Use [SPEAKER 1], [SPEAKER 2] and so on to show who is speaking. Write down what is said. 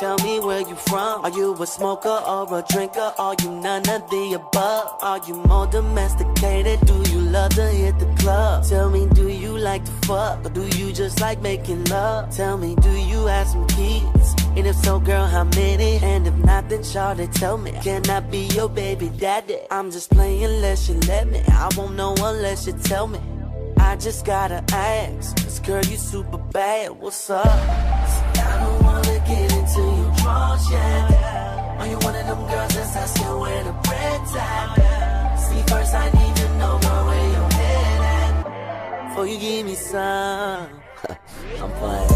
[SPEAKER 1] Tell me where you from. Are you a smoker or a drinker? Are you none of the above? Are you more domesticated? Do you love to hit the club? Tell me, do you like to fuck? Or do you just like making love? Tell me, do you have some kids? And if so, girl, how many? And if not, then Charlie, tell me, can I be your baby daddy? I'm just playing unless you let me. I won't know unless you tell me. I just gotta ask, 'cause girl, you super bad, what's up? See, I don't wanna get into your drawers yet. Are you one of them girls that's asking where the bread's at? See, first I need to know, girl, where your head at before you give me some. I'm playing.